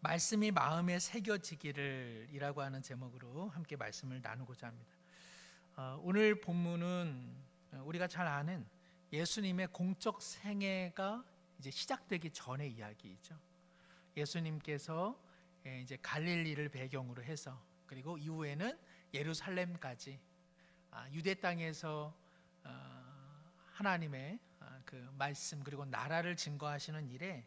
말씀이 마음에 새겨지기를 이라고 하는 제목으로 함께 말씀을 나누고자 합니다. 오늘 본문은 우리가 잘 아는 예수님의 공적 생애가 이제 시작되기 전의 이야기이죠. 예수님께서 이제 갈릴리를 배경으로 해서 그리고 이후에는 예루살렘까지 유대 땅에서 하나님의 그 말씀 그리고 나라를 증거하시는 일에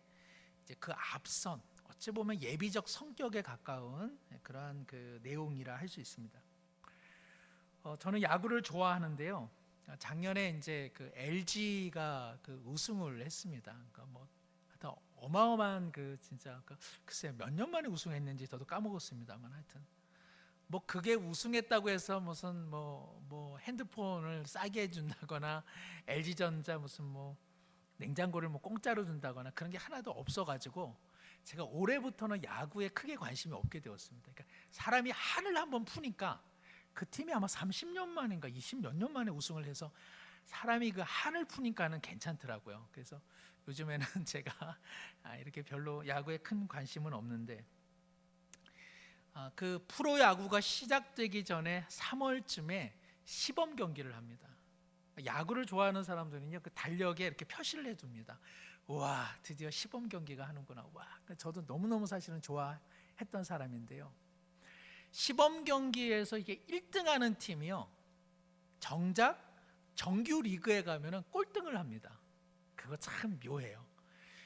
이제 그 앞선 어찌 보면 예비적 성격에 가까운 그러한 그 내용이라 할 수 있습니다. 저는 야구를 좋아하는데요. 작년에 이제 그 LG가 그 우승을 했습니다. 그러니까 뭐 하여튼 어마어마한 그 진짜 글쎄 몇 년 만에 우승했는지 저도 까먹었습니다만 하여튼 뭐 그게 우승했다고 해서 무슨 뭐 핸드폰을 싸게 해준다거나 LG전자 무슨 뭐 냉장고를 뭐 공짜로 준다거나 그런 게 하나도 없어가지고 제가 올해부터는 야구에 크게 관심이 없게 되었습니다. 그러니까 사람이 한을 한번 푸니까 그 팀이 아마 30년 만인가 20몇 년 만에 우승을 해서 사람이 그 한을 푸니까는 괜찮더라고요. 그래서 요즘에는 제가 이렇게 별로 야구에 큰 관심은 없는데 그 프로야구가 시작되기 전에 3월쯤에 시범 경기를 합니다. 야구를 좋아하는 사람들은요 그 달력에 이렇게 표시를 해둡니다. 와 드디어 시범 경기가 하는구나. 와 저도 너무너무 사실은 좋아했던 사람인데요. 시범 경기에서 이게 1등하는 팀이요 정작 정규 리그에 가면은 꼴등을 합니다. 그거 참 묘해요.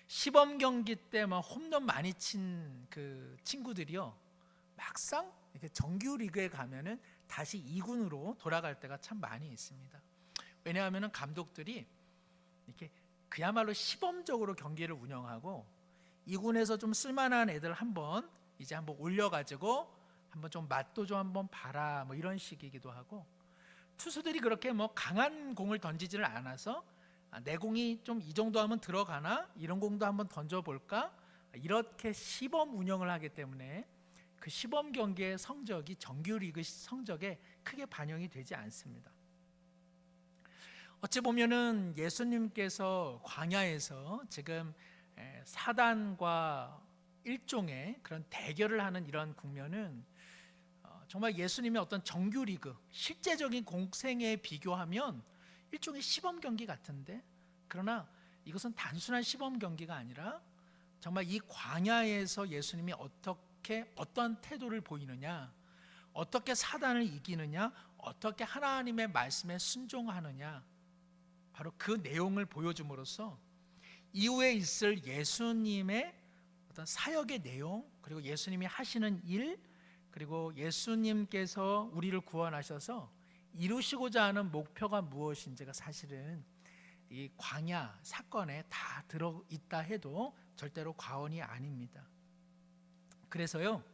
시범 경기 때 막 홈런 많이 친 그 친구들이요 막상 이렇게 정규 리그에 가면은 다시 2군으로 돌아갈 때가 참 많이 있습니다. 왜냐하면은 감독들이 이렇게 그야말로 시범적으로 경기를 운영하고 2군에서 좀 쓸만한 애들 한번 올려가지고 한번 좀 맛도 좀 한번 봐라 뭐 이런 식이기도 하고 투수들이 그렇게 뭐 강한 공을 던지지를 않아서 내 공이 좀 이 정도 하면 들어가나 이런 공도 한번 던져볼까 이렇게 시범 운영을 하기 때문에 그 시범 경기의 성적이 정규리그 성적에 크게 반영이 되지 않습니다. 어찌 보면은 예수님께서 광야에서 지금 사단과 일종의 그런 대결을 하는 이런 국면은 정말 예수님의 어떤 정규리그 실제적인 공생에 비교하면 일종의 시범 경기 같은데 그러나 이것은 단순한 시범 경기가 아니라 정말 이 광야에서 예수님이 어떤 태도를 보이느냐 어떻게 사단을 이기느냐 어떻게 하나님의 말씀에 순종하느냐 바로 그 내용을 보여줌으로써 이후에 있을 예수님의 어떤 사역의 내용 그리고 예수님이 하시는 일 그리고 예수님께서 우리를 구원하셔서 이루시고자 하는 목표가 무엇인지가 사실은 이 광야 사건에 다 들어있다 해도 절대로 과언이 아닙니다. 그래서요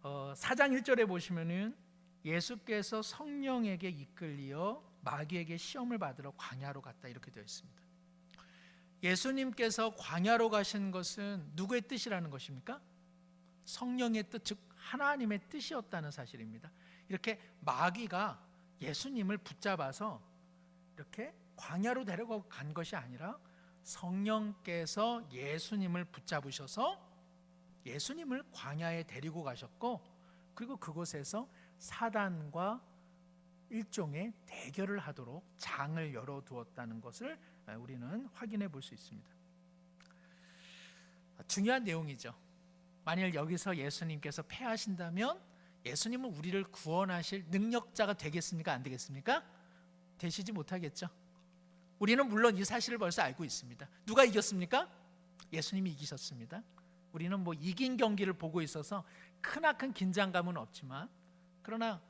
4장 1절에 보시면은 예수께서 성령에게 이끌리어 마귀에게 시험을 받으러 광야로 갔다 이렇게 되어 있습니다. 예수님께서 광야로 가신 것은 누구의 뜻이라는 것입니까? 성령의 뜻, 즉 하나님의 뜻이었다는 사실입니다. 이렇게 마귀가 예수님을 붙잡아서 이렇게 광야로 데려간 것이 아니라 성령께서 예수님을 붙잡으셔서 예수님을 광야에 데리고 가셨고 그리고 그곳에서 사단과 일종의 대결을 하도록 장을 열어두었다는 것을 우리는 확인해 볼 수 있습니다. 중요한 내용이죠. 만일 여기서 예수님께서 패하신다면 예수님은 우리를 구원하실 능력자가 되겠습니까? 안 되겠습니까? 되시지 못하겠죠. 우리는 물론 이 사실을 벌써 알고 있습니다. 누가 이겼습니까? 예수님이 이기셨습니다. 우리는 뭐 이긴 경기를 보고 있어서 크나큰 긴장감은 없지만 그러나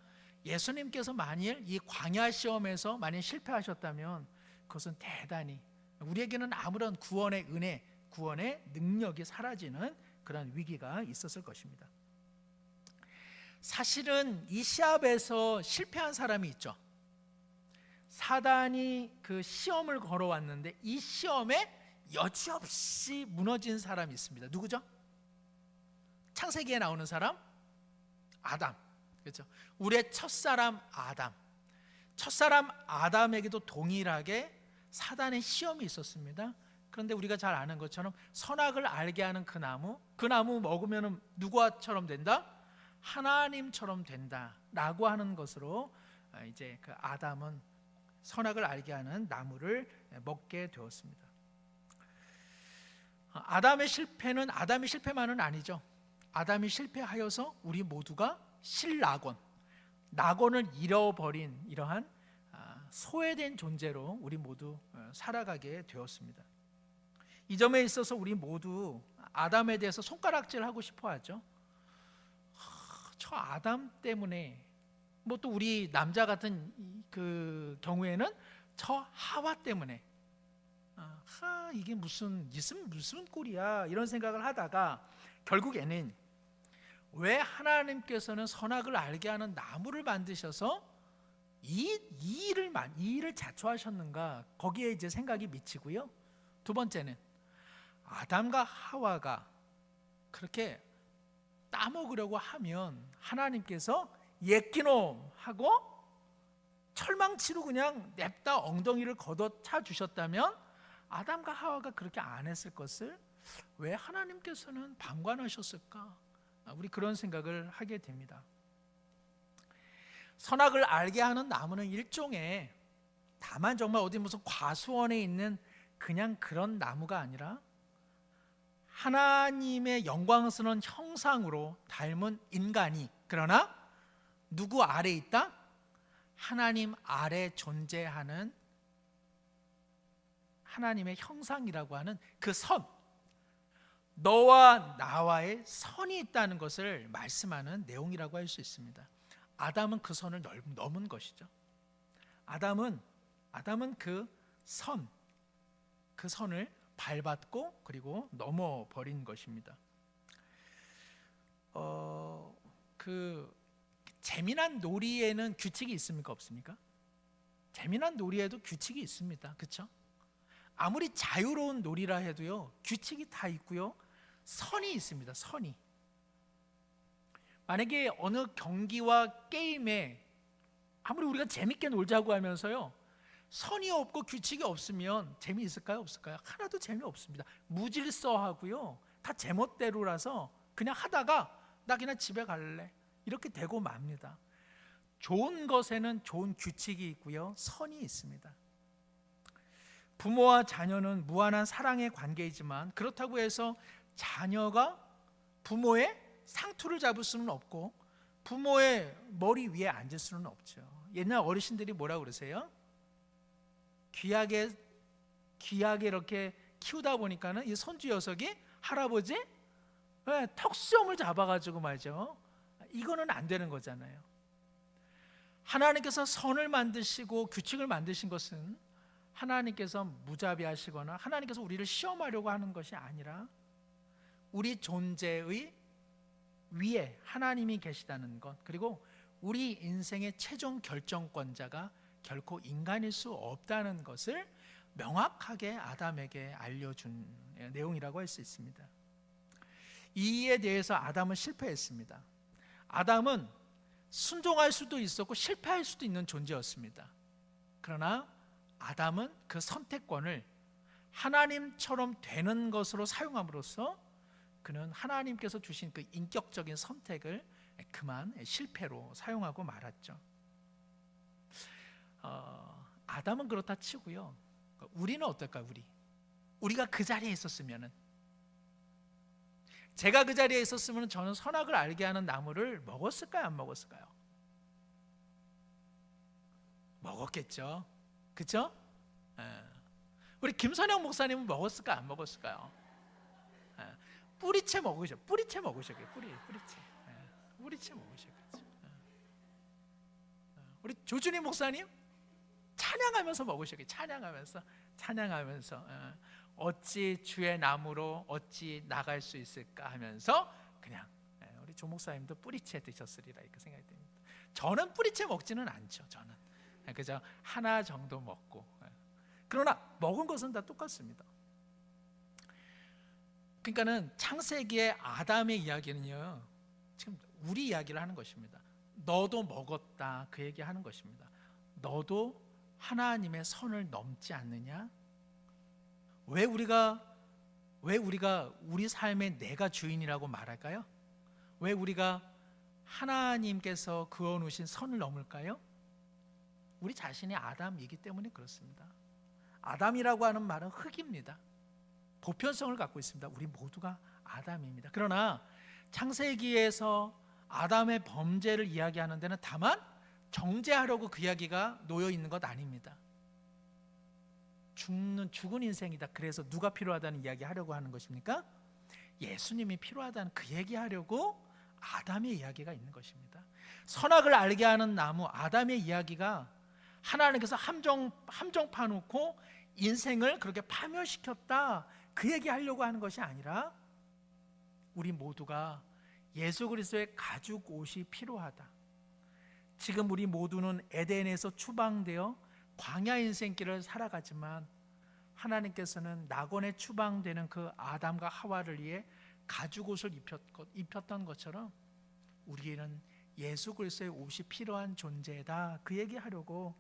예수님께서 만일 이 광야 시험에서 만일 실패하셨다면 그것은 대단히 우리에게는 아무런 구원의 은혜, 구원의 능력이 사라지는 그런 위기가 있었을 것입니다. 사실은 이 시합에서 실패한 사람이 있죠. 사단이 그 시험을 걸어왔는데 이 시험에 여지없이 무너진 사람이 있습니다. 누구죠? 창세기에 나오는 사람? 아담. 그렇죠? 우리의 첫사람 아담. 첫사람 아담에게도 동일하게 사단의 시험이 있었습니다. 그런데 우리가 잘 아는 것처럼 선악을 알게 하는 그 나무 먹으면 누구처럼 된다? 하나님처럼 된다라고 하는 것으로 이제 그 아담은 선악을 알게 하는 나무를 먹게 되었습니다. 아담의 실패만은 아니죠. 아담이 실패하여서 우리 모두가 낙원을 잃어버린 이러한 소외된 존재로 우리 모두 살아가게 되었습니다. 이 점에 있어서 우리 모두 아담에 대해서 손가락질하고 싶어 하죠. 저 아담 때문에, 뭐 또 우리 남자 같은 그 경우에는 저 하와 때문에, 이게 무슨 꼴이야, 이런 생각을 하다가 결국에는 왜 하나님께서는 선악을 알게 하는 나무를 만드셔서 이 일을 자초하셨는가, 거기에 이제 생각이 미치고요. 두 번째는 아담과 하와가 그렇게 따먹으려고 하면 하나님께서 예끼놈 하고 철망치로 그냥 냅다 엉덩이를 걷어차 주셨다면 아담과 하와가 그렇게 안 했을 것을 왜 하나님께서는 방관하셨을까? 우리 그런 생각을 하게 됩니다. 선악을 알게 하는 나무는 일종의, 다만 정말 어디 무슨 과수원에 있는 그냥 그런 나무가 아니라 하나님의 영광스러운 형상으로 닮은 인간이, 그러나 누구 아래 있다? 하나님 아래 존재하는 하나님의 형상이라고 하는 그 선, 너와 나와의 선이 있다는 것을 말씀하는 내용이라고 할 수 있습니다. 아담은 그 선을 넘은 것이죠. 아담은 그 선을 밟았고 그리고 넘어버린 것입니다. 그 재미난 놀이에는 규칙이 있습니까, 없습니까? 재미난 놀이에도 규칙이 있습니다. 그렇죠? 아무리 자유로운 놀이라 해도요, 규칙이 다 있고요, 선이 있습니다. 선이. 만약에 어느 경기와 게임에 아무리 우리가 재밌게 놀자고 하면서요, 선이 없고 규칙이 없으면 재미있을까요, 없을까요? 하나도 재미없습니다. 무질서하고요, 다 제멋대로라서 그냥 하다가 나 그냥 집에 갈래, 이렇게 되고 맙니다. 좋은 것에는 좋은 규칙이 있고요, 선이 있습니다. 부모와 자녀는 무한한 사랑의 관계이지만 그렇다고 해서 자녀가 부모의 상투를 잡을 수는 없고 부모의 머리 위에 앉을 수는 없죠. 옛날 어르신들이 뭐라고 그러세요? 귀하게 이렇게 키우다 보니까는 이 손주 녀석이 할아버지 턱수염을 잡아가지고 말이죠. 이거는 안 되는 거잖아요. 하나님께서 선을 만드시고 규칙을 만드신 것은 하나님께서 무자비하시거나 하나님께서 우리를 시험하려고 하는 것이 아니라 우리 존재의 위에 하나님이 계시다는 것, 그리고 우리 인생의 최종 결정권자가 결코 인간일 수 없다는 것을 명확하게 아담에게 알려준 내용이라고 할 수 있습니다. 이에 대해서 아담은 실패했습니다. 아담은 순종할 수도 있었고 실패할 수도 있는 존재였습니다. 그러나 아담은 그 선택권을 하나님처럼 되는 것으로 사용함으로써 그는 하나님께서 주신 그 인격적인 선택을 그만 실패로 사용하고 말았죠. 아담은 그렇다 치고요, 우리는 어떨까요? 우리가 그 자리에 있었으면은, 제가 그 자리에 있었으면 저는 선악을 알게 하는 나무를 먹었을까요, 안 먹었을까요? 먹었겠죠. 그렇죠? 우리 김선영 목사님은 먹었을까, 안 먹었을까요? 뿌리채 먹으셨겠죠. 뿌리채 먹으셨겠죠. 우리 조준희 목사님 찬양하면서 먹으셨겠죠. 찬양하면서 어찌 주의 나무로 어찌 나갈 수 있을까 하면서 그냥, 우리 조 목사님도 뿌리채 드셨으리라 이렇게 생각이 됩니다. 저는 뿌리채 먹지는 않죠. 저는 그저 하나 정도 먹고, 그러나 먹은 것은 다 똑같습니다. 그러니까는 창세기의 아담의 이야기는요, 지금 우리 이야기를 하는 것입니다. 너도 먹었다, 그 얘기하는 것입니다. 너도 하나님의 선을 넘지 않느냐? 왜 우리가 우리 삶의 내가 주인이라고 말할까요? 왜 우리가 하나님께서 그어놓으신 선을 넘을까요? 우리 자신이 아담이기 때문에 그렇습니다. 아담이라고 하는 말은 흙입니다. 보편성을 갖고 있습니다. 우리 모두가 아담입니다. 그러나 창세기에서 아담의 범죄를 이야기하는 데는 다만 정죄하려고 그 이야기가 놓여 있는 것 아닙니다. 죽은 인생이다. 그래서 누가 필요하다는 이야기 하려고 하는 것입니까? 예수님이 필요하다는 그 얘기하려고 아담의 이야기가 있는 것입니다. 선악을 알게 하는 나무 아담의 이야기가 하나님께서 함정 파놓고 인생을 그렇게 파멸시켰다, 그 얘기하려고 하는 것이 아니라 우리 모두가 예수 그리스도의 가죽 옷이 필요하다. 지금 우리 모두는 에덴에서 추방되어 광야 인생길을 살아가지만 하나님께서는 낙원에 추방되는 그 아담과 하와를 위해 가죽 옷을 입혔던 것처럼 우리에는 예수 그리스도의 옷이 필요한 존재다, 그 얘기하려고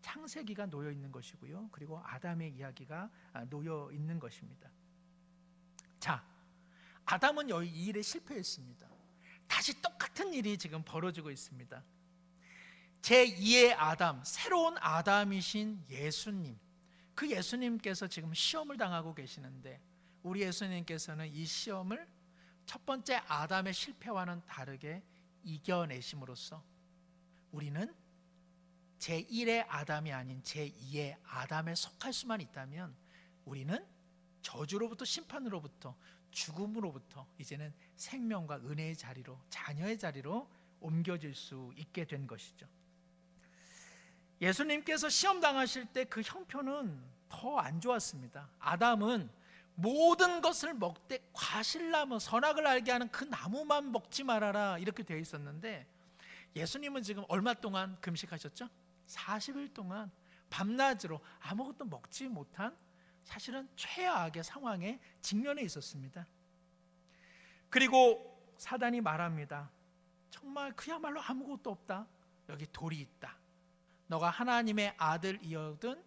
창세기가 놓여 있는 것이고요, 그리고 아담의 이야기가 놓여 있는 것입니다. 자, 아담은 이 일에 실패했습니다. 다시 똑같은 일이 지금 벌어지고 있습니다. 제2의 아담, 새로운 아담이신 예수님, 그 예수님께서 지금 시험을 당하고 계시는데 우리 예수님께서는 이 시험을 첫 번째 아담의 실패와는 다르게 이겨내심으로써 우리는 제1의 아담이 아닌 제2의 아담에 속할 수만 있다면 우리는 저주로부터, 심판으로부터, 죽음으로부터 이제는 생명과 은혜의 자리로, 자녀의 자리로 옮겨질 수 있게 된 것이죠. 예수님께서 시험 당하실 때 그 형편은 더 안 좋았습니다. 아담은 모든 것을 먹되 과실나무, 선악을 알게 하는 그 나무만 먹지 말아라, 이렇게 되어 있었는데 예수님은 지금 얼마 동안 금식하셨죠? 40일 동안 밤낮으로 아무것도 먹지 못한 사실은 최악의 상황에 직면해 있었습니다. 그리고 사단이 말합니다. 정말 그야말로 아무것도 없다. 여기 돌이 있다. 너가 하나님의 아들이거든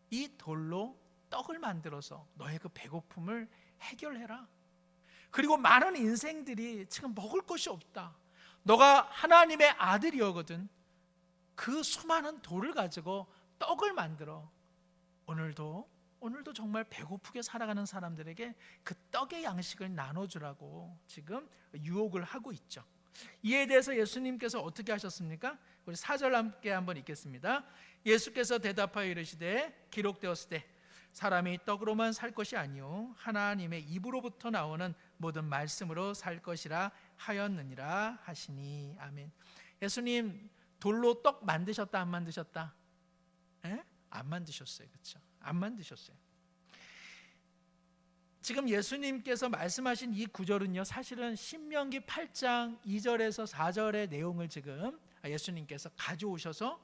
이 돌로 떡을 만들어서 너의 그 배고픔을 해결해라. 그리고 많은 인생들이 지금 먹을 것이 없다. 너가 하나님의 아들이거든 그 수많은 돌을 가지고 떡을 만들어 오늘도 정말 배고프게 살아가는 사람들에게 그 떡의 양식을 나눠주라고 지금 유혹을 하고 있죠. 이에 대해서 예수님께서 어떻게 하셨습니까? 우리 4절 함께 한번 읽겠습니다. 예수께서 대답하여 이르시되 기록되었을 때 사람이 떡으로만 살 것이 아니요 하나님의 입으로부터 나오는 모든 말씀으로 살 것이라 하였느니라 하시니. 아멘. 예수님 돌로 떡 만드셨다, 안 만드셨다? 안 만드셨어요. 그렇죠? 안 만드셨어요. 지금 예수님께서 말씀하신 이 구절은요, 사실은 신명기 8장 2절에서 4절의 내용을 지금 예수님께서 가져오셔서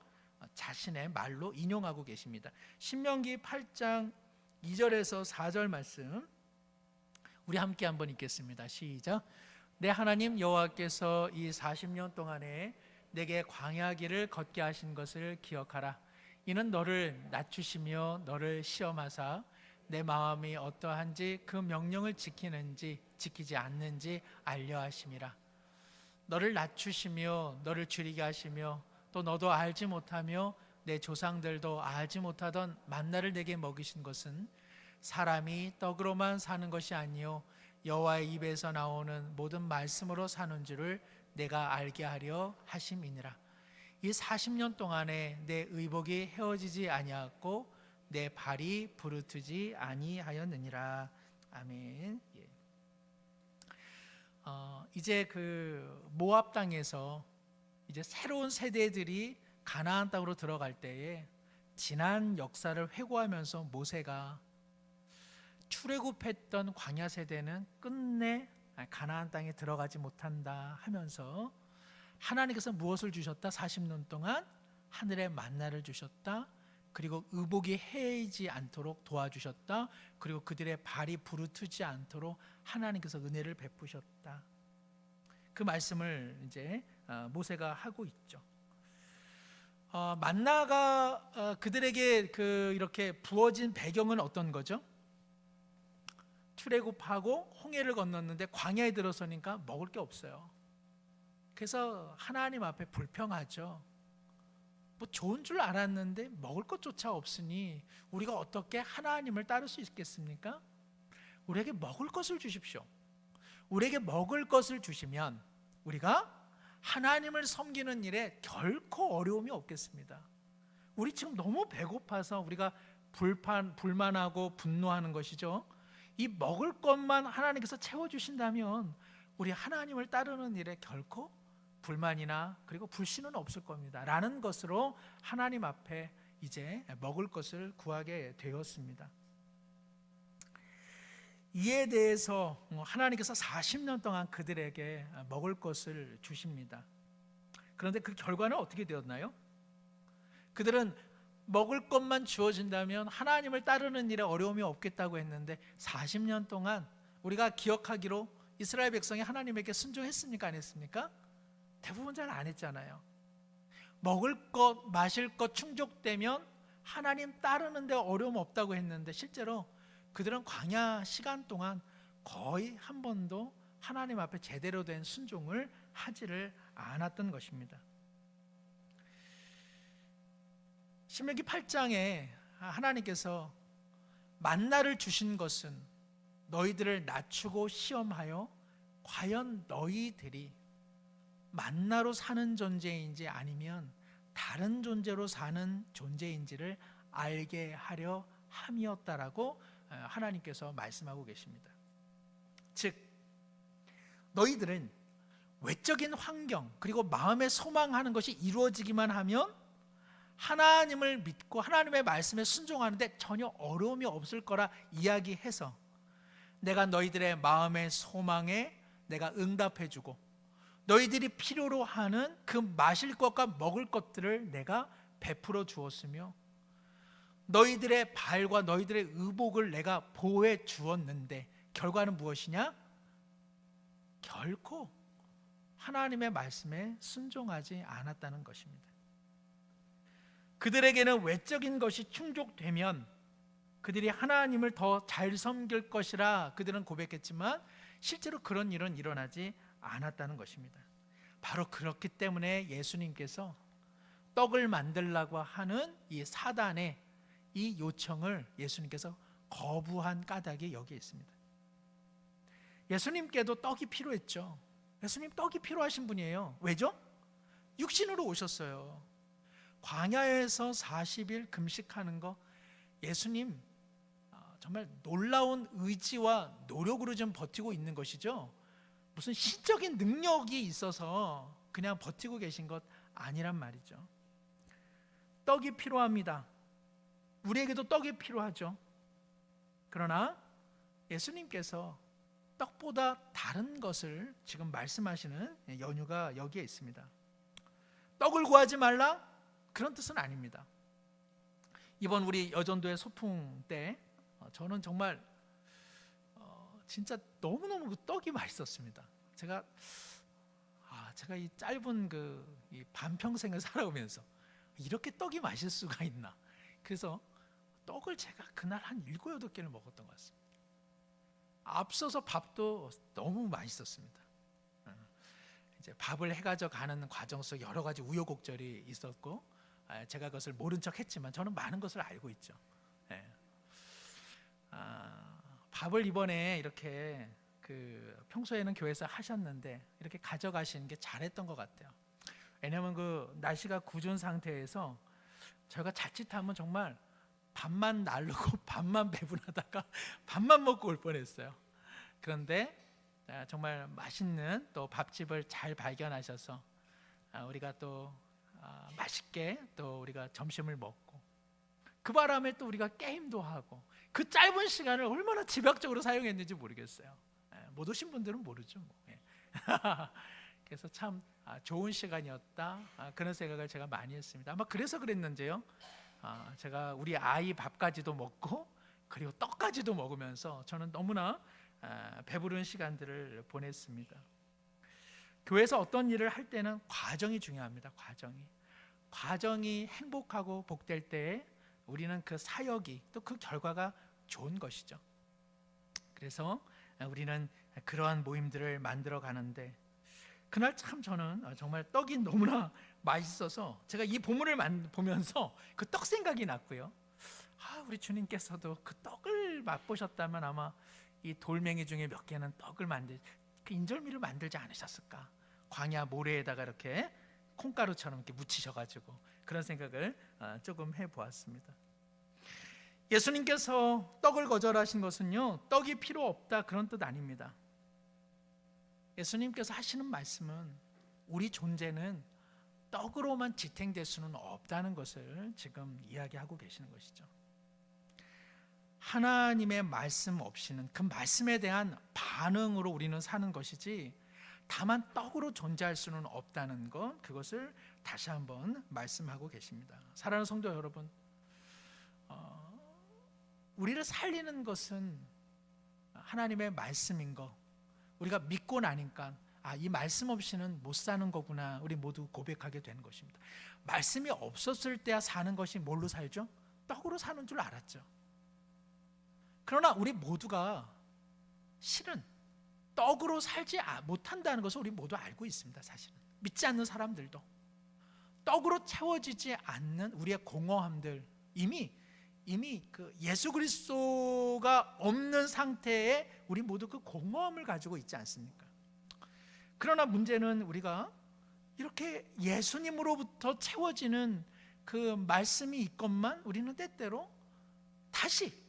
자신의 말로 인용하고 계십니다. 신명기 8장 2절에서 4절 말씀 우리 함께 한번 읽겠습니다. 시작. 내 하나님 여호와께서 이 40년 동안에 내게 광야길을 걷게 하신 것을 기억하라. 이는 너를 낮추시며 너를 시험하사 내 마음이 어떠한지 그 명령을 지키는지 지키지 않는지 알려 하심이라. 너를 낮추시며 너를 줄이게 하시며 또 너도 알지 못하며 내 조상들도 알지 못하던 만나를 내게 먹이신 것은 사람이 떡으로만 사는 것이 아니요 여호와의 입에서 나오는 모든 말씀으로 사는 줄을 내가 알게 하려 하심이니라. 이 40년 동안에 내 의복이 헤어지지 아니하였고 내 발이 부르트지 아니하였느니라. 아멘. 예. 이제 그 모압 땅에서 이제 새로운 세대들이 가나안 땅으로 들어갈 때에 지난 역사를 회고하면서 모세가 출애굽했던 광야 세대는 끝내 가나안 땅에 들어가지 못한다 하면서 하나님께서 무엇을 주셨다? 40년 동안 하늘의 만나를 주셨다. 그리고 의복이 해이지 않도록 도와주셨다. 그리고 그들의 발이 부르트지 않도록 하나님께서 은혜를 베푸셨다. 그 말씀을 이제 모세가 하고 있죠. 만나가 그들에게 이렇게 부어진 배경은 어떤 거죠? 출애굽하고 홍해를 건넜는데 광야에 들어서니까 먹을 게 없어요. 그래서 하나님 앞에 불평하죠. 뭐 좋은 줄 알았는데 먹을 것조차 없으니 우리가 어떻게 하나님을 따를 수 있겠습니까? 우리에게 먹을 것을 주십시오. 우리에게 먹을 것을 주시면 우리가 하나님을 섬기는 일에 결코 어려움이 없겠습니다. 우리 지금 너무 배고파서 우리가 불만하고 분노하는 것이죠. 이 먹을 것만 하나님께서 채워주신다면 우리 하나님을 따르는 일에 결코 불만이나 그리고 불신은 없을 겁니다 라는 것으로 하나님 앞에 이제 먹을 것을 구하게 되었습니다. 이에 대해서 하나님께서 40년 동안 그들에게 먹을 것을 주십니다. 그런데 그 결과는 어떻게 되었나요? 그들은 먹을 것만 주어진다면 하나님을 따르는 일에 어려움이 없겠다고 했는데 40년 동안 우리가 기억하기로 이스라엘 백성이 하나님에게 순종했습니까? 안 했습니까? 대부분 잘 안 했잖아요. 먹을 것, 마실 것 충족되면 하나님 따르는 데 어려움 없다고 했는데 실제로 그들은 광야 시간 동안 거의 한 번도 하나님 앞에 제대로 된 순종을 하지를 않았던 것입니다. 신명기 8장에 하나님께서 만나를 주신 것은 너희들을 낮추고 시험하여 과연 너희들이 만나로 사는 존재인지 아니면 다른 존재로 사는 존재인지를 알게 하려 함이었다라고 하나님께서 말씀하고 계십니다. 즉 너희들은 외적인 환경 그리고 마음에 소망하는 것이 이루어지기만 하면 하나님을 믿고 하나님의 말씀에 순종하는데 전혀 어려움이 없을 거라 이야기해서 내가 너희들의 마음의 소망에 내가 응답해주고 너희들이 필요로 하는 그 마실 것과 먹을 것들을 내가 베풀어 주었으며 너희들의 발과 너희들의 의복을 내가 보호해 주었는데 결과는 무엇이냐? 결코 하나님의 말씀에 순종하지 않았다는 것입니다. 그들에게는 외적인 것이 충족되면 그들이 하나님을 더 잘 섬길 것이라 그들은 고백했지만 실제로 그런 일은 일어나지 않았다는 것입니다. 바로 그렇기 때문에 예수님께서 떡을 만들라고 하는 이 사단의 이 요청을 예수님께서 거부한 까닭이 여기에 있습니다. 예수님께도 떡이 필요했죠. 예수님 떡이 필요하신 분이에요. 왜죠? 육신으로 오셨어요. 광야에서 40일 금식하는 거 예수님 정말 놀라운 의지와 노력으로 좀 버티고 있는 것이죠. 무슨 신적인 능력이 있어서 그냥 버티고 계신 것 아니란 말이죠. 떡이 필요합니다. 우리에게도 떡이 필요하죠. 그러나 예수님께서 떡보다 다른 것을 지금 말씀하시는 연유가 여기에 있습니다. 떡을 구하지 말라? 그런 뜻은 아닙니다. 이번 우리 여전도의 소풍 때 저는 정말 진짜 너무너무 그 떡이 맛있었습니다. 제가 이 짧은 이 반평생을 살아오면서 이렇게 떡이 맛있을 수가 있나. 그래서 떡을 제가 그날 한 7, 8개를 먹었던 것 같습니다. 앞서서 밥도 너무 맛있었습니다. 이제 밥을 해가지고 가는 과정 속 여러 가지 우여곡절이 있었고 제가 그것을 모른 척 했지만 저는 많은 것을 알고 있죠. 밥을 이번에 이렇게 평소에는 교회에서 하셨는데 이렇게 가져가시는 게 잘했던 것 같아요. 왜냐하면 날씨가 궂은 상태에서 저희가 자칫하면 정말 밥만 날르고 밥만 배분하다가 밥만 먹고 올 뻔했어요. 그런데 정말 맛있는 또 밥집을 잘 발견하셔서 우리가 또 맛있게 또 우리가 점심을 먹고 그 바람에 또 우리가 게임도 하고 그 짧은 시간을 얼마나 집약적으로 사용했는지 모르겠어요. 못 오신 분들은 모르죠. 그래서 참 좋은 시간이었다 그런 생각을 제가 많이 했습니다. 아마 그래서 그랬는지요. 제가 우리 아이 밥까지도 먹고 그리고 떡까지도 먹으면서 저는 너무나 배부른 시간들을 보냈습니다. 교회에서 어떤 일을 할 때는 과정이 중요합니다. 과정이 행복하고 복될 때에 우리는 그 사역이 또 그 결과가 좋은 것이죠. 그래서 우리는 그러한 모임들을 만들어 가는데, 그날 참 저는 정말 떡이 너무나 맛있어서 제가 이 본문을 보면서 그 떡 생각이 났고요. 우리 주님께서도 그 떡을 맛보셨다면 아마 이 돌멩이 중에 몇 개는 떡을 그 인절미를 만들지 않으셨을까. 광야 모래에다가 이렇게 콩가루처럼 이렇게 묻히셔가지고 그런 생각을 조금 해보았습니다. 예수님께서 떡을 거절하신 것은요, 떡이 필요 없다 그런 뜻 아닙니다. 예수님께서 하시는 말씀은 우리 존재는 떡으로만 지탱될 수는 없다는 것을 지금 이야기하고 계시는 것이죠. 하나님의 말씀 없이는 그 말씀에 대한 반응으로 우리는 사는 것이지, 다만 떡으로 존재할 수는 없다는 것, 그것을 다시 한번 말씀하고 계십니다. 사랑하는 성도 여러분, 우리를 살리는 것은 하나님의 말씀인 거 우리가 믿고 나니까 이 말씀 없이는 못 사는 거구나, 우리 모두 고백하게 되는 것입니다. 말씀이 없었을 때야 사는 것이 뭘로 살죠? 떡으로 사는 줄 알았죠. 그러나 우리 모두가 실은 떡으로 살지 못한다는 것을 우리 모두 알고 있습니다. 사실은 믿지 않는 사람들도 떡으로 채워지지 않는 우리의 공허함들, 이미 그 예수 그리스도가 없는 상태에 우리 모두 그 공허함을 가지고 있지 않습니까? 그러나 문제는 우리가 이렇게 예수님으로부터 채워지는 그 말씀이 있건만 우리는 때때로 다시,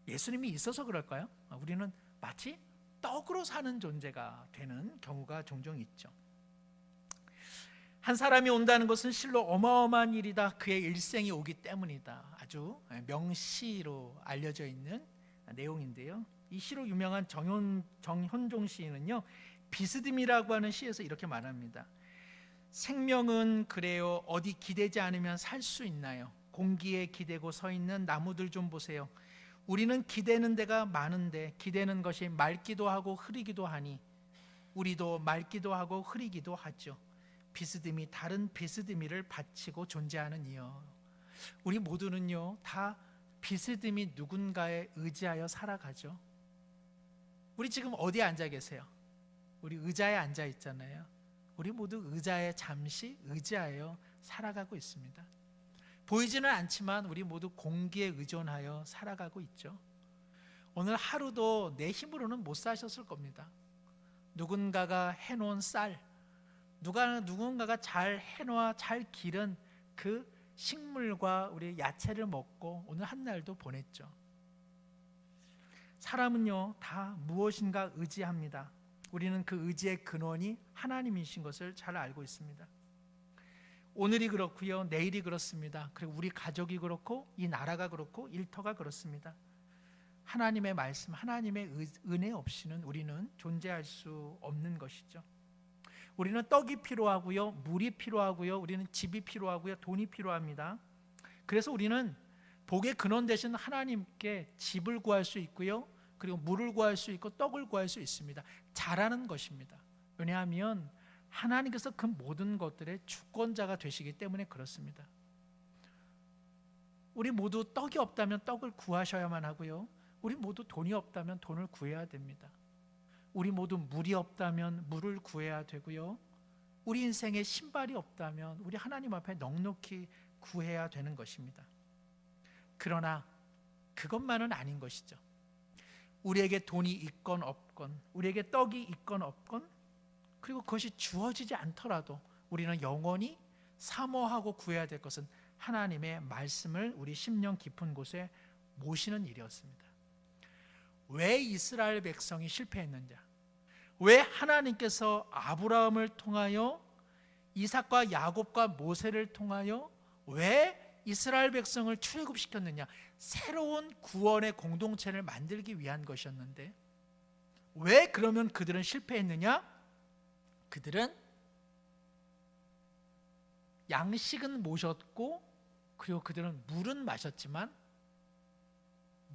예수님이 있어서 그럴까요? 우리는 마치 떡으로 사는 존재가 되는 경우가 종종 있죠. 한 사람이 온다는 것은 실로 어마어마한 일이다, 그의 일생이 오기 때문이다. 아주 명시로 알려져 있는 내용인데요. 이 시로 유명한 정현종 시인은요, 비스듬이라고 하는 시에서 이렇게 말합니다. 생명은 그래요, 어디 기대지 않으면 살 수 있나요? 공기에 기대고 서 있는 나무들 좀 보세요. 우리는 기대는 데가 많은데 기대는 것이 맑기도 하고 흐리기도 하니 우리도 맑기도 하고 흐리기도 하죠. 비스듬히 다른 비스듬히를 바치고 존재하는 이여. 우리 모두는요 다 비스듬히 누군가에 의지하여 살아가죠. 우리 지금 어디에 앉아 계세요? 우리 의자에 앉아 있잖아요. 우리 모두 의자에 잠시 의지하여 살아가고 있습니다. 보이지는 않지만 우리 모두 공기에 의존하여 살아가고 있죠. 오늘 하루도 내 힘으로는 못 사셨을 겁니다. 누군가가 해놓은 쌀, 누군가가 잘 해놓아 잘 기른 그 식물과 우리 야채를 먹고 오늘 한 날도 보냈죠. 사람은요 다 무엇인가 의지합니다. 우리는 그 의지의 근원이 하나님이신 것을 잘 알고 있습니다. 오늘이 그렇고요, 내일이 그렇습니다. 그리고 우리 가족이 그렇고 이 나라가 그렇고 일터가 그렇습니다. 하나님의 말씀, 하나님의 은혜 없이는 우리는 존재할 수 없는 것이죠. 우리는 떡이 필요하고요, 물이 필요하고요, 우리는 집이 필요하고요, 돈이 필요합니다. 그래서 우리는 복의 근원 되신 하나님께 집을 구할 수 있고요, 그리고 물을 구할 수 있고 떡을 구할 수 있습니다. 잘하는 것입니다. 왜냐하면 하나님께서 그 모든 것들의 주권자가 되시기 때문에 그렇습니다. 우리 모두 떡이 없다면 떡을 구하셔야만 하고요, 우리 모두 돈이 없다면 돈을 구해야 됩니다. 우리 모두 물이 없다면 물을 구해야 되고요, 우리 인생에 신발이 없다면 우리 하나님 앞에 넉넉히 구해야 되는 것입니다. 그러나 그것만은 아닌 것이죠. 우리에게 돈이 있건 없건, 우리에게 떡이 있건 없건, 그리고 그것이 주어지지 않더라도 우리는 영원히 사모하고 구해야 될 것은 하나님의 말씀을 우리 심령 깊은 곳에 모시는 일이었습니다. 왜 이스라엘 백성이 실패했는지, 왜 하나님께서 아브라함을 통하여 이삭과 야곱과 모세를 통하여 왜 이스라엘 백성을 출애굽시켰느냐, 새로운 구원의 공동체를 만들기 위한 것이었는데 왜 그러면 그들은 실패했느냐? 그들은 양식은 모셨고 그리고 그들은 물은 마셨지만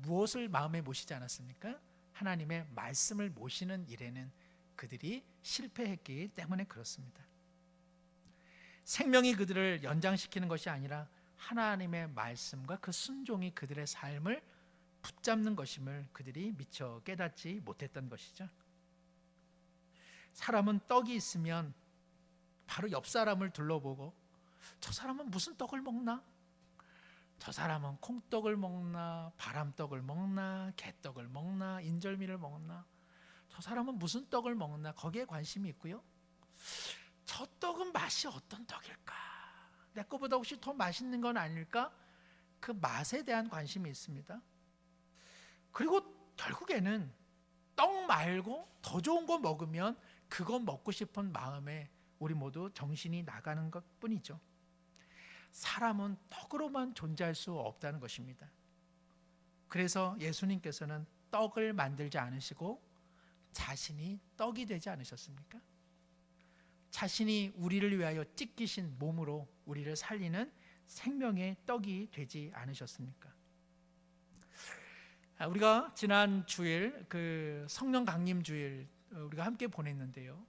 무엇을 마음에 모시지 않았습니까? 하나님의 말씀을 모시는 일에는 그들이 실패했기 때문에 그렇습니다. 생명이 그들을 연장시키는 것이 아니라 하나님의 말씀과 그 순종이 그들의 삶을 붙잡는 것임을 그들이 미처 깨닫지 못했던 것이죠. 사람은 떡이 있으면 바로 옆 사람을 둘러보고 저 사람은 무슨 떡을 먹나? 저 사람은 콩떡을 먹나? 바람떡을 먹나? 개떡을 먹나? 인절미를 먹나? 저 사람은 무슨 떡을 먹나? 거기에 관심이 있고요. 저 떡은 맛이 어떤 떡일까? 내 거보다 혹시 더 맛있는 건 아닐까? 그 맛에 대한 관심이 있습니다. 그리고 결국에는 떡 말고 더 좋은 거 먹으면 그거 먹고 싶은 마음에 우리 모두 정신이 나가는 것뿐이죠. 사람은 떡으로만 존재할 수 없다는 것입니다. 그래서 예수님께서는 떡을 만들지 않으시고 자신이 떡이 되지 않으셨습니까? 자신이 우리를 위하여 찢기신 몸으로 우리를 살리는 생명의 떡이 되지 않으셨습니까? 우리가 지난 주일 그 성령 강림 주일 우리가 함께 보냈는데요.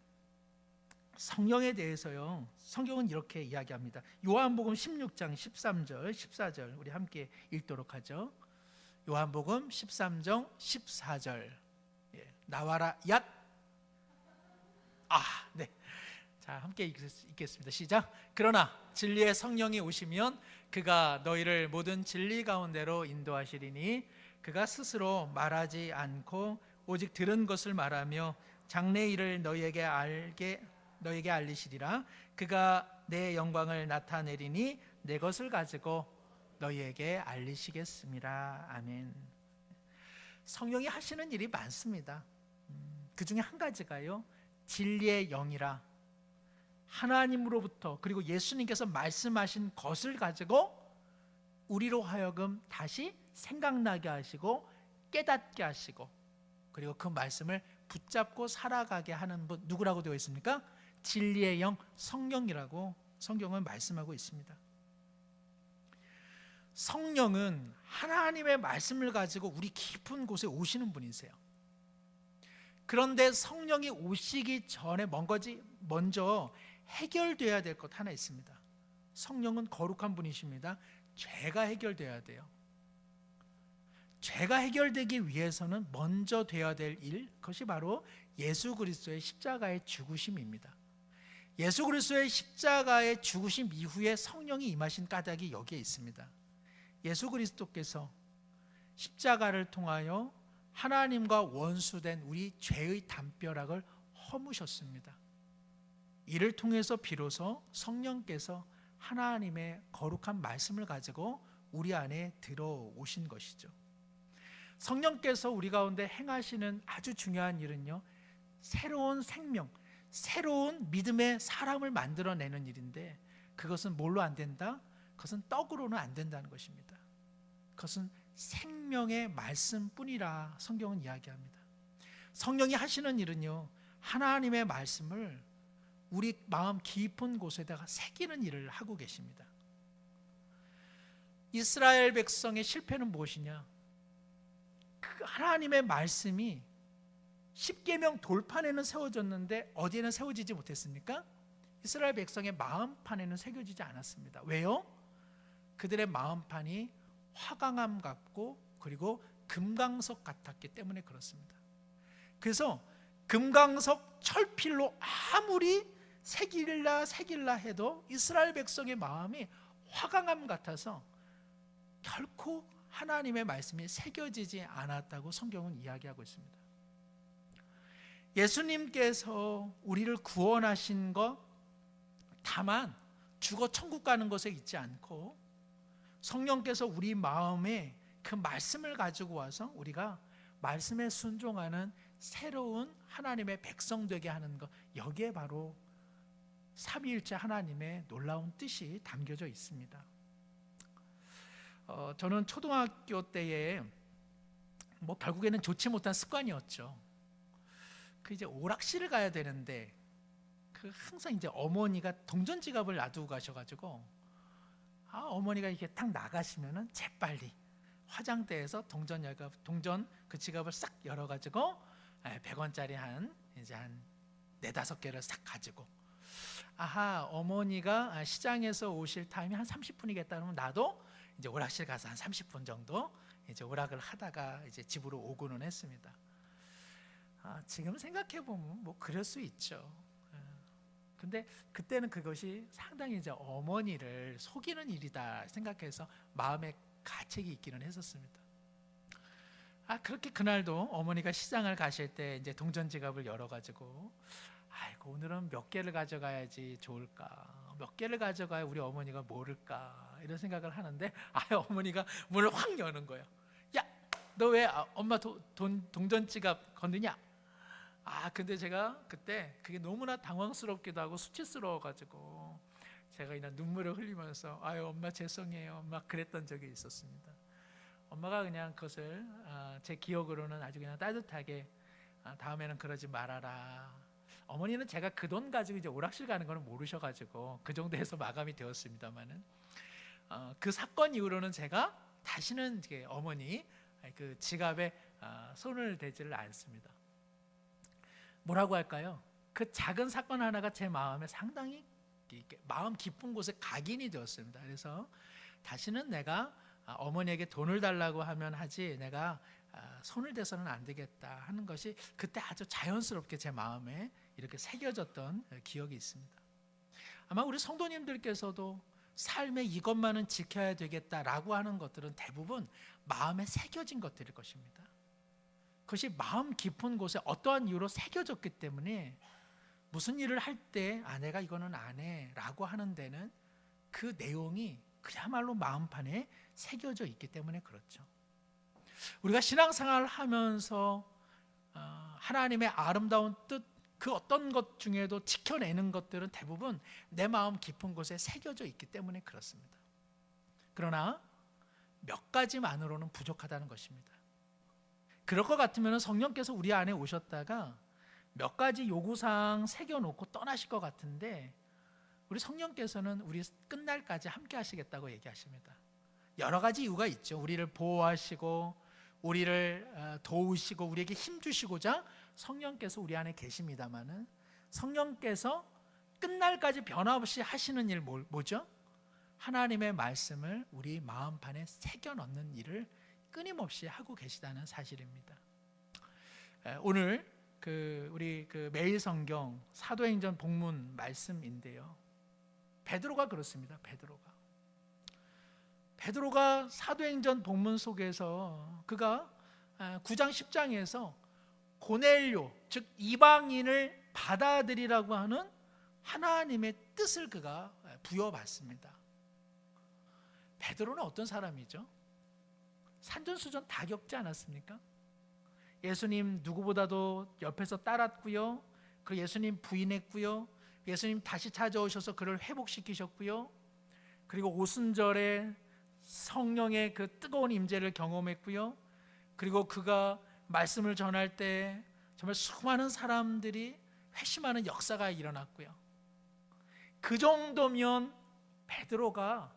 성령에 대해서요, 성경은 이렇게 이야기합니다. 요한복음 16장 13절 14절 우리 함께 읽도록 하죠. 요한복음 13장 14절. 나와라 얏. 네. 자, 함께 읽겠습니다. 시작. 그러나 진리의 성령이 오시면 그가 너희를 모든 진리 가운데로 인도하시리니 그가 스스로 말하지 않고 오직 들은 것을 말하며 장래 일을 너희에게 알리시리라. 그가 내 영광을 나타내리니 내 것을 가지고 너희에게 알리시겠습니다. 아멘. 성령이 하시는 일이 많습니다. 그 중에 한 가지가요, 진리의 영이라 하나님으로부터 그리고 예수님께서 말씀하신 것을 가지고 우리로 하여금 다시 생각나게 하시고 깨닫게 하시고 그리고 그 말씀을 붙잡고 살아가게 하는 분, 누구라고 되어 있습니까? 진리의 영 성령이라고 성경은 말씀하고 있습니다. 성령은 하나님의 말씀을 가지고 우리 깊은 곳에 오시는 분이세요. 그런데 성령이 오시기 전에 먼저 해결돼야 될 것 하나 있습니다. 성령은 거룩한 분이십니다. 죄가 해결돼야 돼요. 죄가 해결되기 위해서는 먼저 돼야 될 일, 그것이 바로 예수 그리스도의 십자가의 죽으심입니다. 예수 그리스도의 십자가의 죽으심 이후에 성령이 임하신 까닭이 여기에 있습니다. 예수 그리스도께서 십자가를 통하여 하나님과 원수된 우리 죄의 담벼락을 허무셨습니다. 이를 통해서 비로소 성령께서 하나님의 거룩한 말씀을 가지고 우리 안에 들어오신 것이죠. 성령께서 우리 가운데 행하시는 아주 중요한 일은요, 새로운 생명, 새로운 믿음의 사람을 만들어내는 일인데, 그것은 뭘로 안 된다? 그것은 떡으로는 안 된다는 것입니다. 그것은 생명의 말씀뿐이라 성경은 이야기합니다. 성령이 하시는 일은요, 하나님의 말씀을 우리 마음 깊은 곳에다가 새기는 일을 하고 계십니다. 이스라엘 백성의 실패는 무엇이냐? 그 하나님의 말씀이 십계명 돌판에는 세워졌는데 어디에는 세워지지 못했습니까? 이스라엘 백성의 마음판에는 새겨지지 않았습니다. 왜요? 그들의 마음판이 화강암 같고 그리고 금강석 같았기 때문에 그렇습니다. 그래서 금강석 철필로 아무리 새길라 해도 이스라엘 백성의 마음이 화강암 같아서 결코 하나님의 말씀이 새겨지지 않았다고 성경은 이야기하고 있습니다. 예수님께서 우리를 구원하신 것 다만 죽어 천국 가는 것에 있지 않고 성령께서 우리 마음에 그 말씀을 가지고 와서 우리가 말씀에 순종하는 새로운 하나님의 백성 되게 하는 것, 여기에 바로 삼위일체 하나님의 놀라운 뜻이 담겨져 있습니다. 저는 초등학교 때에 결국에는 좋지 못한 습관이었죠. 이제 오락실을 가야 되는데 항상 이제 어머니가 동전 지갑을 놔두고 가셔가지고 어머니가 이렇게 딱 나가시면은 재빨리 화장대에서 동전 그 지갑을 싹 열어가지고 100원짜리 한 4-5개를 싹 가지고 어머니가 시장에서 오실 타임이 한 30분이겠다 그러면 나도 이제 오락실 가서 한 30분 정도 이제 오락을 하다가 이제 집으로 오고는 했습니다. 지금 생각해 보면 뭐 그럴 수 있죠. 근데 그때는 그것이 상당히 이제 어머니를 속이는 일이다 생각해서 마음에 가책이 있기는 했었습니다. 그렇게 그날도 어머니가 시장을 가실 때 이제 동전 지갑을 열어가지고 아이고 오늘은 몇 개를 가져가야지 좋을까, 몇 개를 가져가야 우리 어머니가 모를까 이런 생각을 하는데 어머니가 문을 확 여는 거예요. 야, 너 왜 엄마 동전 지갑 건드냐? 근데 제가 그때 그게 너무나 당황스럽기도 하고 수치스러워가지고 제가 그냥 눈물을 흘리면서 엄마 죄송해요 막 그랬던 적이 있었습니다. 엄마가 그냥 그것을 제 기억으로는 아주 그냥 따뜻하게 다음에는 그러지 말아라. 어머니는 제가 그 돈 가지고 이제 오락실 가는 거는 모르셔가지고 그 정도에서 마감이 되었습니다만은 그 사건 이후로는 제가 다시는 이제 어머니 그 지갑에 손을 대지를 않습니다. 뭐라고 할까요? 그 작은 사건 하나가 제 마음에 상당히 마음 깊은 곳에 각인이 되었습니다. 그래서 다시는 내가 어머니에게 돈을 달라고 하면 하지 내가 손을 대서는 안 되겠다 하는 것이 그때 아주 자연스럽게 제 마음에 이렇게 새겨졌던 기억이 있습니다. 아마 우리 성도님들께서도 삶에 이것만은 지켜야 되겠다라고 하는 것들은 대부분 마음에 새겨진 것들일 것입니다. 그것이 마음 깊은 곳에 어떠한 이유로 새겨졌기 때문에 무슨 일을 할 때 내가 이거는 안 해라고 하는 데는 그 내용이 그야말로 마음판에 새겨져 있기 때문에 그렇죠. 우리가 신앙생활을 하면서 하나님의 아름다운 뜻 그 어떤 것 중에도 지켜내는 것들은 대부분 내 마음 깊은 곳에 새겨져 있기 때문에 그렇습니다. 그러나 몇 가지만으로는 부족하다는 것입니다. 그럴 것 같으면 성령께서 우리 안에 오셨다가 몇 가지 요구사항 새겨놓고 떠나실 것 같은데 우리 성령께서는 우리 끝날까지 함께 하시겠다고 얘기하십니다. 여러 가지 이유가 있죠. 우리를 보호하시고 우리를 도우시고 우리에게 힘주시고자 성령께서 우리 안에 계십니다마는 성령께서 끝날까지 변함없이 하시는 일 뭐죠? 하나님의 말씀을 우리 마음판에 새겨 넣는 일을 끊임없이 하고 계시다는 사실입니다. 오늘 우리 매일 성경 사도행전 본문 말씀인데요. 베드로가 그렇습니다. 베드로가 사도행전 본문 속에서 그가 9장 10장에서 고넬료 즉 이방인을 받아들이라고 하는 하나님의 뜻을 그가 부여받습니다. 베드로는 어떤 사람이죠? 산전수전 다 겪지 않았습니까? 예수님 누구보다도 옆에서 따랐고요. 그 예수님 부인했고요. 예수님 다시 찾아오셔서 그를 회복시키셨고요. 그리고 오순절에 성령의 그 뜨거운 임재를 경험했고요. 그리고 그가 말씀을 전할 때 정말 수많은 사람들이 회심하는 역사가 일어났고요. 그 정도면 베드로가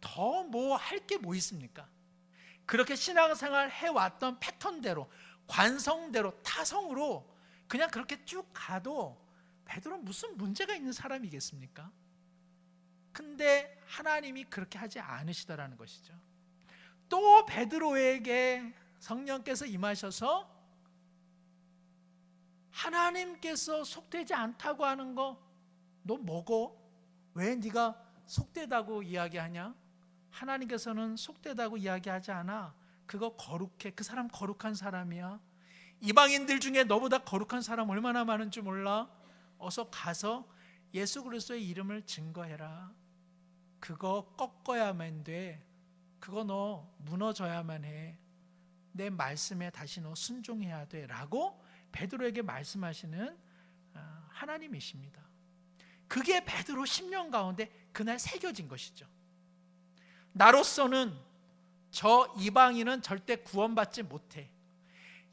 더 뭐 할 게 뭐 있습니까? 그렇게 신앙생활 해왔던 패턴대로 관성대로 타성으로 그냥 그렇게 쭉 가도 베드로는 무슨 문제가 있는 사람이겠습니까? 근데 하나님이 그렇게 하지 않으시더라는 것이죠. 또 베드로에게 성령께서 임하셔서 하나님께서 속되지 않다고 하는 거 너 먹어? 왜 네가 속되다고 이야기하냐? 하나님께서는 속되다고 이야기하지 않아. 그거 거룩해. 그 사람 거룩한 사람이야. 이방인들 중에 너보다 거룩한 사람 얼마나 많은 줄 몰라? 어서 가서 예수 그리스도의 이름을 증거해라. 그거 꺾어야만 돼. 그거 너 무너져야만 해. 내 말씀에 다시 너 순종해야 돼 라고 베드로에게 말씀하시는 하나님이십니다. 그게 베드로 10년 가운데 그날 새겨진 것이죠. 나로서는 저 이방인은 절대 구원받지 못해.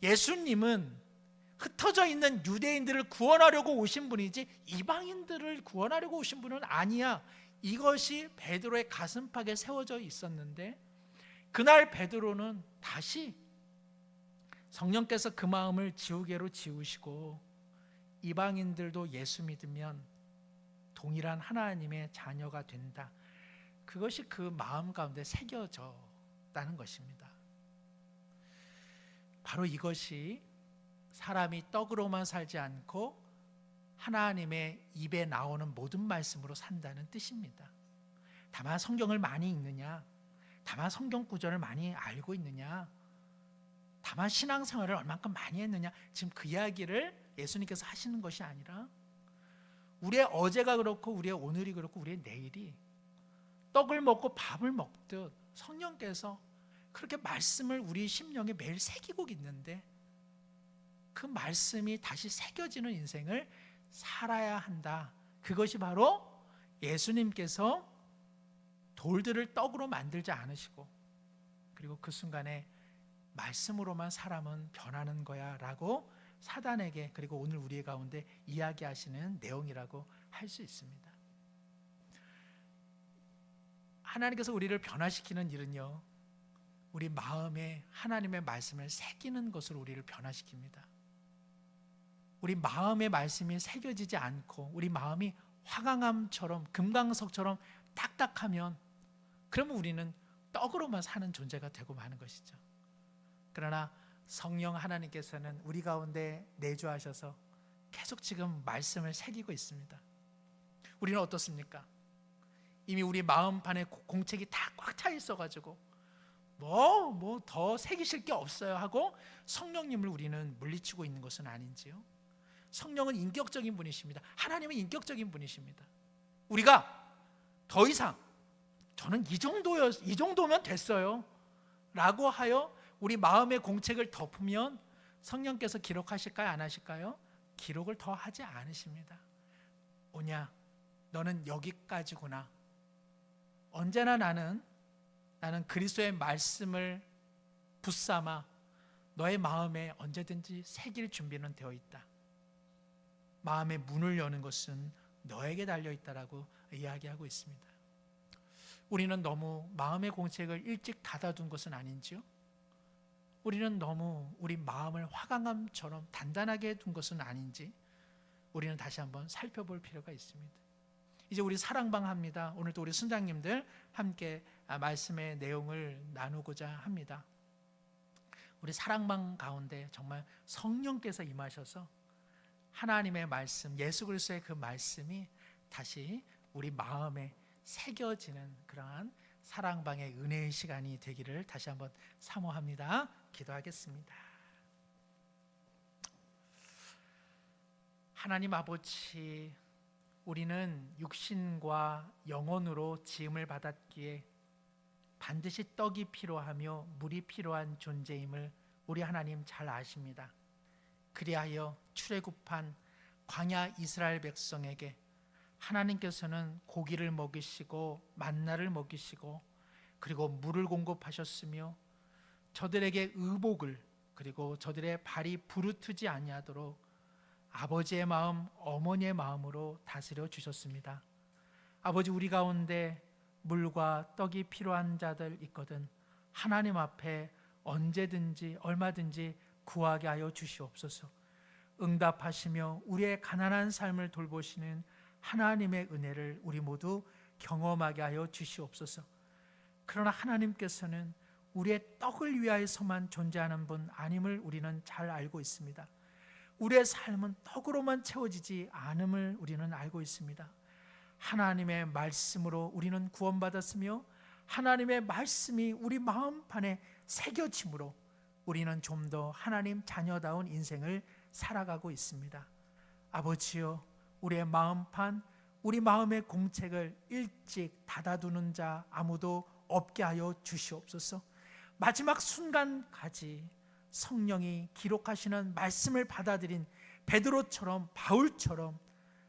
예수님은 흩어져 있는 유대인들을 구원하려고 오신 분이지 이방인들을 구원하려고 오신 분은 아니야. 이것이 베드로의 가슴팍에 세워져 있었는데 그날 베드로는 다시 성령께서 그 마음을 지우개로 지우시고 이방인들도 예수 믿으면 동일한 하나님의 자녀가 된다. 그것이 그 마음 가운데 새겨졌다는 것입니다. 바로 이것이 사람이 떡으로만 살지 않고 하나님의 입에 나오는 모든 말씀으로 산다는 뜻입니다. 다만 성경을 많이 읽느냐, 다만 성경 구절을 많이 알고 있느냐, 다만 신앙생활을 얼만큼 많이 했느냐, 지금 그 이야기를 예수님께서 하시는 것이 아니라 우리의 어제가 그렇고 우리의 오늘이 그렇고 우리의 내일이 떡을 먹고 밥을 먹듯 성령께서 그렇게 말씀을 우리 심령에 매일 새기고 있는데 그 말씀이 다시 새겨지는 인생을 살아야 한다. 그것이 바로 예수님께서 돌들을 떡으로 만들지 않으시고 그리고 그 순간에 말씀으로만 사람은 변하는 거야 라고 사단에게 그리고 오늘 우리 가운데 이야기하시는 내용이라고 할 수 있습니다. 하나님께서 우리를 변화시키는 일은요, 우리 마음에 하나님의 말씀을 새기는 것으로 우리를 변화시킵니다. 우리 마음의 말씀이 새겨지지 않고 우리 마음이 화강암처럼 금강석처럼 딱딱하면 그러면 우리는 떡으로만 사는 존재가 되고 마는 것이죠. 그러나 성령 하나님께서는 우리 가운데 내주하셔서 계속 지금 말씀을 새기고 있습니다. 우리는 어떻습니까? 이미 우리 마음판에 공책이 다 꽉 차 있어가지고 뭐 더 새기실 게 없어요 하고 성령님을 우리는 물리치고 있는 것은 아닌지요? 성령은 인격적인 분이십니다. 하나님은 인격적인 분이십니다. 우리가 더 이상 저는 이 정도면 됐어요 라고 하여 우리 마음의 공책을 덮으면 성령께서 기록하실까요? 안 하실까요? 기록을 더 하지 않으십니다. 오냐, 너는 여기까지구나. 언제나 나는 그리스도의 말씀을 붙삼아 너의 마음에 언제든지 새길 준비는 되어 있다. 마음의 문을 여는 것은 너에게 달려있다라고 이야기하고 있습니다. 우리는 너무 마음의 공책을 일찍 닫아둔 것은 아닌지요? 우리는 너무 우리 마음을 화강암처럼 단단하게 둔 것은 아닌지 우리는 다시 한번 살펴볼 필요가 있습니다. 이제 우리 사랑방 합니다. 오늘도 우리 순장님들 함께 말씀의 내용을 나누고자 합니다. 우리 사랑방 가운데 정말 성령께서 임하셔서 하나님의 말씀, 예수 그리스도의 그 말씀이 다시 우리 마음에 새겨지는 그러한 사랑방의 은혜의 시간이 되기를 다시 한번 사모합니다. 기도하겠습니다. 하나님 아버지, 우리는 육신과 영혼으로 지음을 받았기에 반드시 떡이 필요하며 물이 필요한 존재임을 우리 하나님 잘 아십니다. 그리하여 출애굽한 광야 이스라엘 백성에게 하나님께서는 고기를 먹이시고 만나를 먹이시고 그리고 물을 공급하셨으며 저들에게 의복을 그리고 저들의 발이 부르트지 아니하도록 아버지의 마음, 어머니의 마음으로 다스려 주셨습니다. 아버지, 우리 가운데 물과 떡이 필요한 자들 있거든 하나님 앞에 언제든지 얼마든지 구하게 하여 주시옵소서. 응답하시며 우리의 가난한 삶을 돌보시는 하나님의 은혜를 우리 모두 경험하게 하여 주시옵소서. 그러나 하나님께서는 우리의 떡을 위하여서만 존재하는 분 아님을 우리는 잘 알고 있습니다. 우리의 삶은 떡으로만 채워지지 않음을 우리는 알고 있습니다. 하나님의 말씀으로 우리는 구원받았으며 하나님의 말씀이 우리 마음판에 새겨짐으로 우리는 좀 더 하나님 자녀다운 인생을 살아가고 있습니다. 아버지여, 우리의 마음판, 우리 마음의 공책을 일찍 닫아두는 자 아무도 없게 하여 주시옵소서. 마지막 순간까지 성령이 기록하시는 말씀을 받아들인 베드로처럼 바울처럼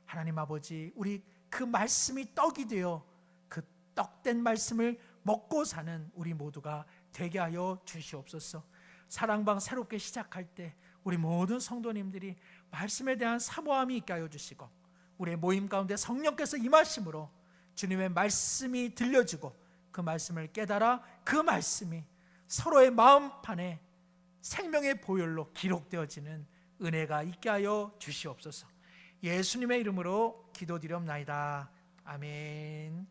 하나님 아버지, 우리 그 말씀이 떡이 되어 그 떡된 말씀을 먹고 사는 우리 모두가 되게 하여 주시옵소서. 사랑방 새롭게 시작할 때 우리 모든 성도님들이 말씀에 대한 사모함이 있게 하여 주시고 우리의 모임 가운데 성령께서 임하심으로 주님의 말씀이 들려지고 그 말씀을 깨달아 그 말씀이 서로의 마음판에 생명의 보혈로 기록되어지는 은혜가 있게 하여 주시옵소서. 예수님의 이름으로 기도드리옵나이다. 아멘.